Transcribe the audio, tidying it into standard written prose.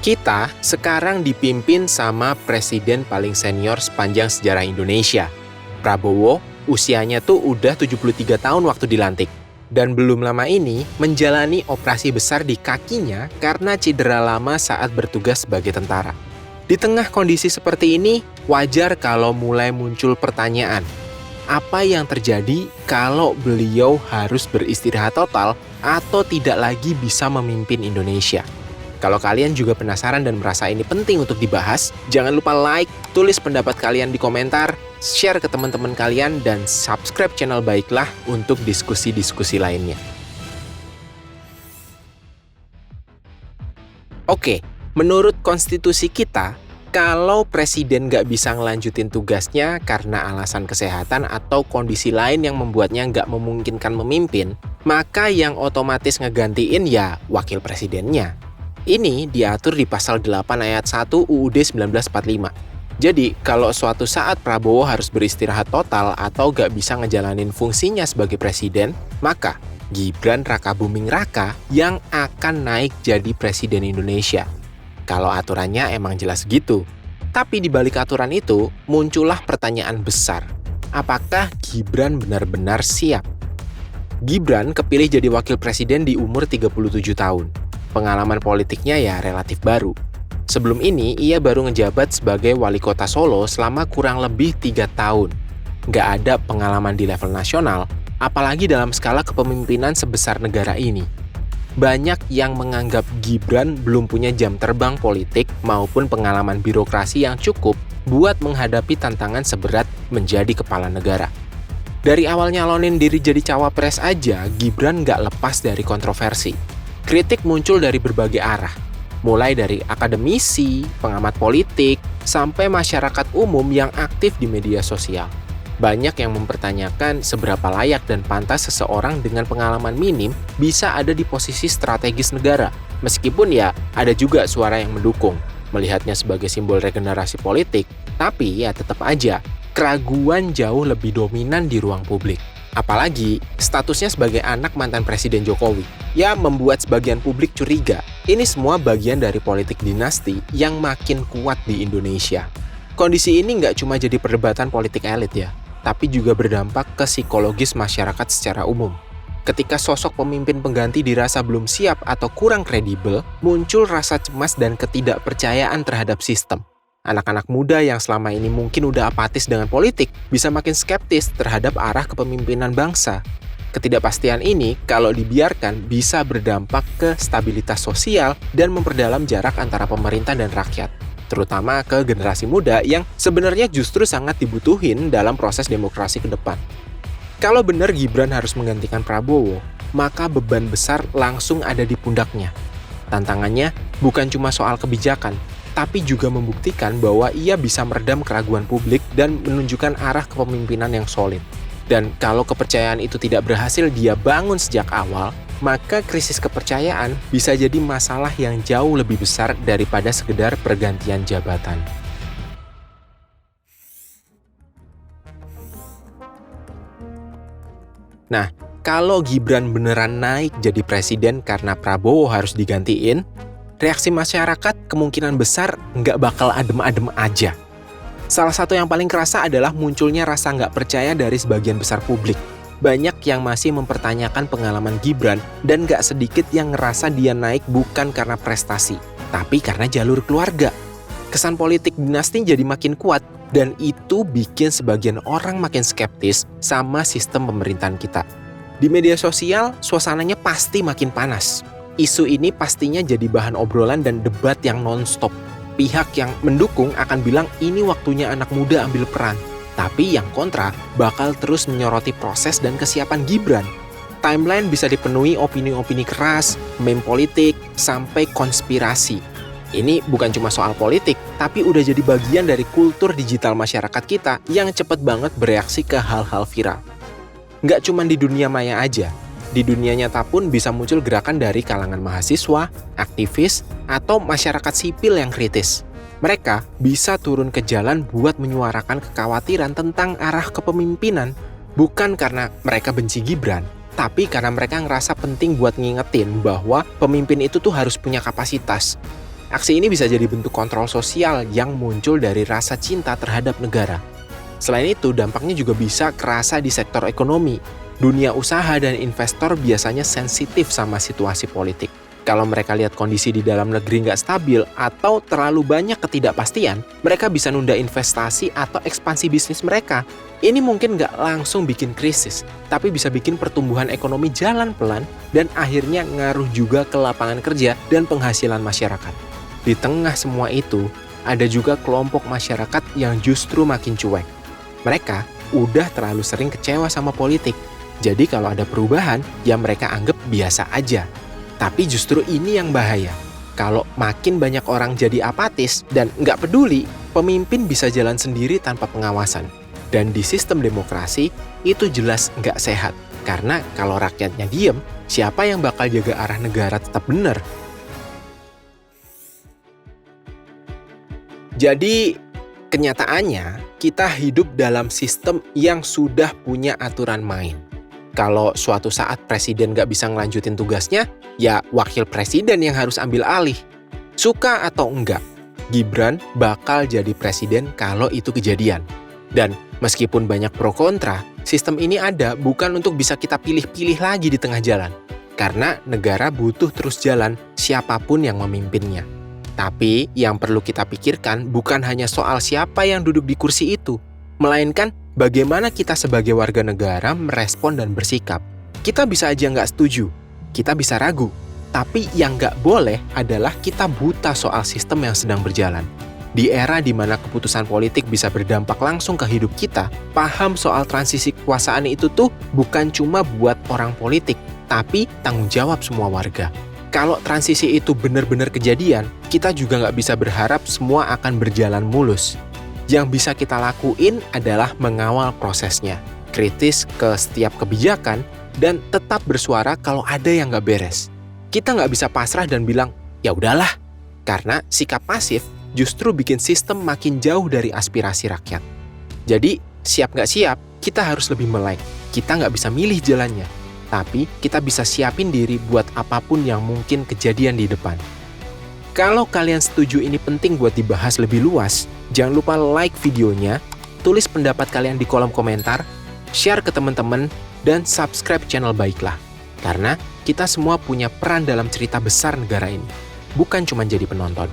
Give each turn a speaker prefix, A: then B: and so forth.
A: Kita sekarang dipimpin sama presiden paling senior sepanjang sejarah Indonesia. Prabowo usianya tuh udah 73 tahun waktu dilantik. Dan belum lama ini menjalani operasi besar di kakinya karena cedera lama saat bertugas sebagai tentara. Di tengah kondisi seperti ini, wajar kalau mulai muncul pertanyaan. Apa yang terjadi kalau beliau harus beristirahat total atau tidak lagi bisa memimpin Indonesia? Kalau kalian juga penasaran dan merasa ini penting untuk dibahas, jangan lupa like, tulis pendapat kalian di komentar, share ke teman-teman kalian, dan subscribe channel Baiklah untuk diskusi-diskusi lainnya. Oke, menurut konstitusi kita, kalau presiden nggak bisa ngelanjutin tugasnya karena alasan kesehatan atau kondisi lain yang membuatnya nggak memungkinkan memimpin, maka yang otomatis ngegantiin ya wakil presidennya. Ini diatur di pasal 8 ayat 1 UUD 1945. Jadi, kalau suatu saat Prabowo harus beristirahat total atau gak bisa ngejalanin fungsinya sebagai presiden, maka Gibran Rakabuming Raka yang akan naik jadi presiden Indonesia. Kalau aturannya emang jelas gitu. Tapi di balik aturan itu, muncullah pertanyaan besar. Apakah Gibran benar-benar siap? Gibran kepilih jadi wakil presiden di umur 37 tahun. Pengalaman politiknya ya relatif baru. Sebelum ini, ia baru ngejabat sebagai wali kota Solo selama kurang lebih 3 tahun. Nggak ada pengalaman di level nasional, apalagi dalam skala kepemimpinan sebesar negara ini. Banyak yang menganggap Gibran belum punya jam terbang politik maupun pengalaman birokrasi yang cukup buat menghadapi tantangan seberat menjadi kepala negara. Dari awal nyalonin diri jadi cawapres aja, Gibran nggak lepas dari kontroversi. Kritik muncul dari berbagai arah, mulai dari akademisi, pengamat politik, sampai masyarakat umum yang aktif di media sosial. Banyak yang mempertanyakan seberapa layak dan pantas seseorang dengan pengalaman minim bisa ada di posisi strategis negara, meskipun ya ada juga suara yang mendukung, melihatnya sebagai simbol regenerasi politik, tapi ya tetap aja, keraguan jauh lebih dominan di ruang publik. Apalagi statusnya sebagai anak mantan Presiden Jokowi, ya membuat sebagian publik curiga. Ini semua bagian dari politik dinasti yang makin kuat di Indonesia. Kondisi ini nggak cuma jadi perdebatan politik elit ya, tapi juga berdampak ke psikologis masyarakat secara umum. Ketika sosok pemimpin pengganti dirasa belum siap atau kurang kredibel, muncul rasa cemas dan ketidakpercayaan terhadap sistem. Anak-anak muda yang selama ini mungkin udah apatis dengan politik bisa makin skeptis terhadap arah kepemimpinan bangsa. Ketidakpastian ini, kalau dibiarkan, bisa berdampak ke stabilitas sosial dan memperdalam jarak antara pemerintah dan rakyat, terutama ke generasi muda yang sebenarnya justru sangat dibutuhin dalam proses demokrasi ke depan. Kalau benar Gibran harus menggantikan Prabowo, maka beban besar langsung ada di pundaknya. Tantangannya bukan cuma soal kebijakan, tapi juga membuktikan bahwa ia bisa meredam keraguan publik dan menunjukkan arah kepemimpinan yang solid. Dan kalau kepercayaan itu tidak berhasil dia bangun sejak awal, maka krisis kepercayaan bisa jadi masalah yang jauh lebih besar daripada sekedar pergantian jabatan. Nah, kalau Gibran beneran naik jadi presiden karena Prabowo harus digantiin, reaksi masyarakat kemungkinan besar nggak bakal adem-adem aja. Salah satu yang paling kerasa adalah munculnya rasa nggak percaya dari sebagian besar publik. Banyak yang masih mempertanyakan pengalaman Gibran dan nggak sedikit yang ngerasa dia naik bukan karena prestasi, tapi karena jalur keluarga. Kesan politik dinasti jadi makin kuat dan itu bikin sebagian orang makin skeptis sama sistem pemerintahan kita. Di media sosial, suasananya pasti makin panas. Isu ini pastinya jadi bahan obrolan dan debat yang non-stop. Pihak yang mendukung akan bilang ini waktunya anak muda ambil peran. Tapi yang kontra bakal terus menyoroti proses dan kesiapan Gibran. Timeline bisa dipenuhi opini-opini keras, meme politik, sampai konspirasi. Ini bukan cuma soal politik, tapi udah jadi bagian dari kultur digital masyarakat kita yang cepet banget bereaksi ke hal-hal viral. Nggak cuma di dunia maya aja, di dunia nyata pun bisa muncul gerakan dari kalangan mahasiswa, aktivis, atau masyarakat sipil yang kritis. Mereka bisa turun ke jalan buat menyuarakan kekhawatiran tentang arah kepemimpinan, bukan karena mereka benci Gibran, tapi karena mereka ngerasa penting buat ngingetin bahwa pemimpin itu tuh harus punya kapasitas. Aksi ini bisa jadi bentuk kontrol sosial yang muncul dari rasa cinta terhadap negara. Selain itu, dampaknya juga bisa kerasa di sektor ekonomi. Dunia usaha dan investor biasanya sensitif sama situasi politik. Kalau mereka lihat kondisi di dalam negeri nggak stabil atau terlalu banyak ketidakpastian, mereka bisa nunda investasi atau ekspansi bisnis mereka. Ini mungkin nggak langsung bikin krisis, tapi bisa bikin pertumbuhan ekonomi jalan pelan dan akhirnya ngaruh juga ke lapangan kerja dan penghasilan masyarakat. Di tengah semua itu, ada juga kelompok masyarakat yang justru makin cuek. Mereka udah terlalu sering kecewa sama politik. Jadi kalau ada perubahan, ya mereka anggap biasa aja. Tapi justru ini yang bahaya. Kalau makin banyak orang jadi apatis dan nggak peduli, pemimpin bisa jalan sendiri tanpa pengawasan. Dan di sistem demokrasi, itu jelas nggak sehat. Karena kalau rakyatnya diem, siapa yang bakal jaga arah negara tetap benar? Jadi, kenyataannya, kita hidup dalam sistem yang sudah punya aturan main. Kalau suatu saat presiden nggak bisa ngelanjutin tugasnya, ya wakil presiden yang harus ambil alih. Suka atau enggak, Gibran bakal jadi presiden kalau itu kejadian. Dan meskipun banyak pro kontra, sistem ini ada bukan untuk bisa kita pilih-pilih lagi di tengah jalan. Karena negara butuh terus jalan siapapun yang memimpinnya. Tapi yang perlu kita pikirkan bukan hanya soal siapa yang duduk di kursi itu, melainkan bagaimana kita sebagai warga negara merespon dan bersikap. Kita bisa aja nggak setuju, kita bisa ragu, tapi yang nggak boleh adalah kita buta soal sistem yang sedang berjalan. Di era di mana keputusan politik bisa berdampak langsung ke hidup kita, paham soal transisi kekuasaan itu tuh bukan cuma buat orang politik, tapi tanggung jawab semua warga. Kalau transisi itu benar-benar kejadian, kita juga nggak bisa berharap semua akan berjalan mulus. Yang bisa kita lakuin adalah mengawal prosesnya, kritis ke setiap kebijakan, dan tetap bersuara kalau ada yang nggak beres. Kita nggak bisa pasrah dan bilang, ya udahlah, karena sikap pasif justru bikin sistem makin jauh dari aspirasi rakyat. Jadi, siap nggak siap, kita harus lebih melek. Kita nggak bisa milih jalannya, tapi kita bisa siapin diri buat apapun yang mungkin kejadian di depan. Kalau kalian setuju ini penting buat dibahas lebih luas, jangan lupa like videonya, tulis pendapat kalian di kolom komentar, share ke teman-teman, dan subscribe channel Baiklah. Karena kita semua punya peran dalam cerita besar negara ini, bukan cuma jadi penonton.